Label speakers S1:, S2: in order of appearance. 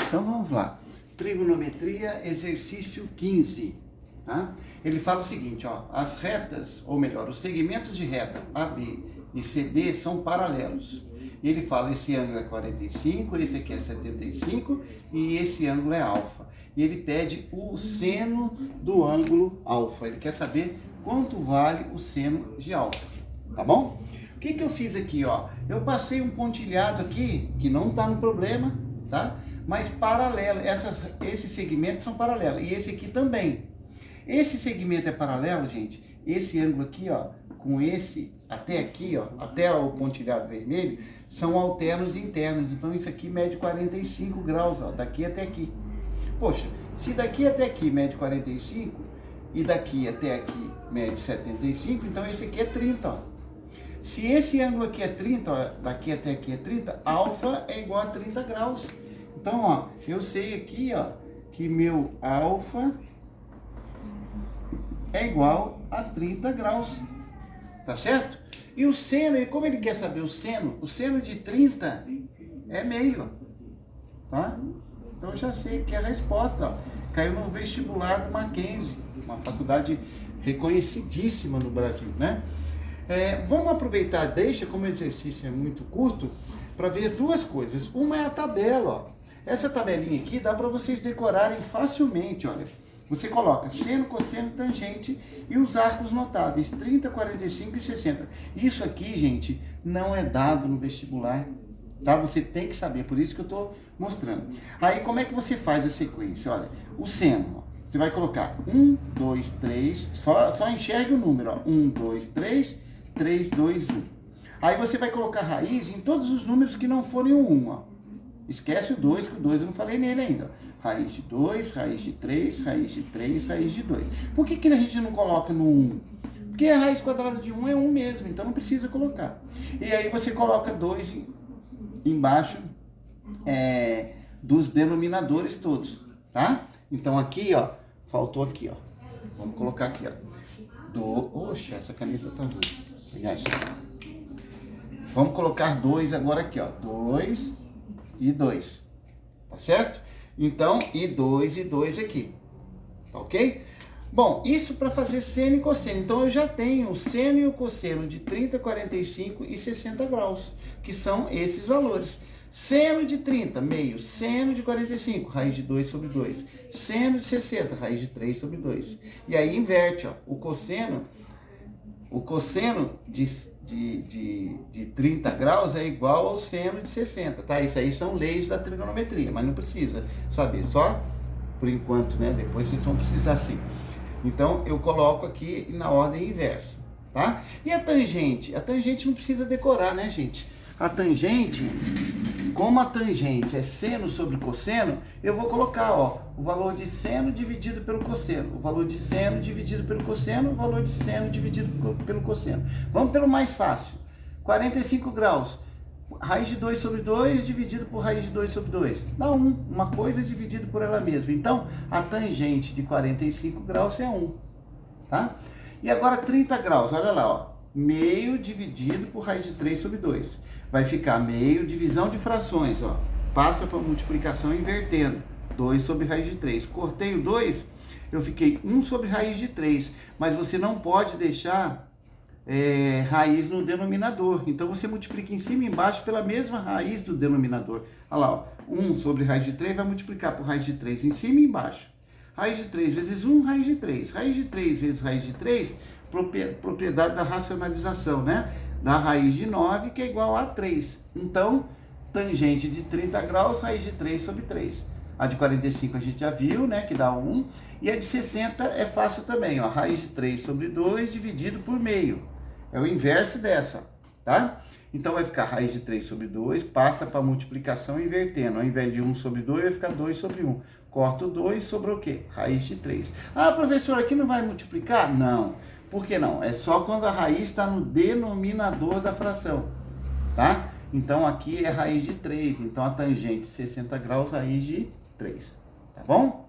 S1: Então vamos lá. Trigonometria, exercício 15. Tá? Ele fala o seguinte, ó, as retas, ou melhor, os segmentos de reta AB e CD são paralelos. E ele fala, esse ângulo é 45, esse aqui é 75 e esse ângulo é alfa. E ele pede o seno do ângulo alfa. Ele quer saber quanto vale o seno de alfa, tá bom? O que eu fiz aqui, ó? Eu passei um pontilhado aqui, que não está no problema, tá? Mas paralelo, esses segmentos são paralelos, e esse aqui também. Esse segmento é paralelo, gente, esse ângulo aqui, ó, com esse até aqui, ó, até o pontilhado vermelho, são alternos internos, então isso aqui mede 45 graus, ó, daqui até aqui. Poxa, se daqui até aqui mede 45, e daqui até aqui mede 75, então esse aqui é 30, ó. Se esse ângulo aqui é 30, ó, daqui até aqui é 30, alfa é igual a 30 graus. Então, ó, eu sei aqui, ó, que meu alfa é igual a 30 graus, tá certo? E o seno, como ele quer saber o seno de 30 é meio, tá? Então eu já sei que é a resposta, ó. Caiu no vestibular do Mackenzie, uma faculdade reconhecidíssima no Brasil, né? Vamos aproveitar, como o exercício é muito curto, para ver duas coisas. Uma é a tabela, ó. Essa tabelinha aqui dá para vocês decorarem facilmente, olha. Você coloca seno, cosseno, tangente e os arcos notáveis, 30, 45 e 60. Isso aqui, gente, não é dado no vestibular, tá? Você tem que saber, por isso que eu estou mostrando. Aí, como é que você faz a sequência? Olha, o seno, ó, você vai colocar 1, 2, 3, só enxergue o número, ó, 1, 2, 3, 3, 2, 1. Aí você vai colocar raiz em todos os números que não forem o 1, ó. Esquece o 2, que o 2 eu não falei nele ainda. Raiz de 2, raiz de 3, raiz de 3, raiz de 2. Por que a gente não coloca no 1? Porque a raiz quadrada de 1 é 1 mesmo, então não precisa colocar. E aí você coloca 2 embaixo dos denominadores todos, tá? Então aqui, ó, faltou aqui, ó. Vamos colocar aqui, ó. Oxe, essa caneta tá ruim. Vou pegar isso aqui. Vamos colocar 2 agora aqui, ó. 2 e 2, tá certo? Então, e 2 aqui, tá ok? Bom, isso para fazer seno e cosseno. Então, eu já tenho o seno e o cosseno de 30, 45 e 60 graus, que são esses valores. Seno de 30, meio. Seno de 45, raiz de 2 sobre 2. Seno de 60, raiz de 3 sobre 2. E aí, inverte, ó. O cosseno de 30 graus é igual ao seno de 60, tá? Isso aí são leis da trigonometria, mas não precisa saber, só por enquanto, né? Depois vocês vão precisar sim. Então, eu coloco aqui na ordem inversa, tá? E a tangente? A tangente não precisa decorar, né, gente? A tangente, como a tangente é seno sobre cosseno, eu vou colocar, ó, o valor de seno dividido pelo cosseno, o valor de seno dividido pelo cosseno, o valor de seno dividido pelo cosseno. Vamos pelo mais fácil. 45 graus, raiz de 2 sobre 2 dividido por raiz de 2 sobre 2. Dá 1, uma coisa dividida por ela mesma. Então, a tangente de 45 graus é 1, tá? E agora 30 graus, olha lá, ó. Meio dividido por raiz de 3 sobre 2. Vai ficar meio, divisão de frações, ó. Passa para multiplicação invertendo. 2 sobre raiz de 3. Cortei o 2, eu fiquei 1 sobre raiz de 3. Mas você não pode deixar raiz no denominador. Então, você multiplica em cima e embaixo pela mesma raiz do denominador. Olha lá, ó. 1 sobre raiz de 3 vai multiplicar por raiz de 3 em cima e embaixo. Raiz de 3 vezes 1, raiz de 3. Raiz de 3 vezes raiz de 3, propriedade da racionalização, né? Da raiz de 9, que é igual a 3. Então, tangente de 30 graus, raiz de 3 sobre 3. A de 45 a gente já viu, né? Que dá 1. E a de 60 é fácil também, ó. Raiz de 3 sobre 2 dividido por meio. É o inverso dessa, tá? Então, vai ficar raiz de 3 sobre 2, passa para multiplicação invertendo. Ao invés de 1 sobre 2, vai ficar 2 sobre 1. Corta o 2, sobrou o quê? Raiz de 3. Ah, professor, aqui não vai multiplicar? Não. Por que não? É só quando a raiz está no denominador da fração, tá? Então, aqui é raiz de 3. Então, a tangente 60 graus, raiz de 3. Tá bom?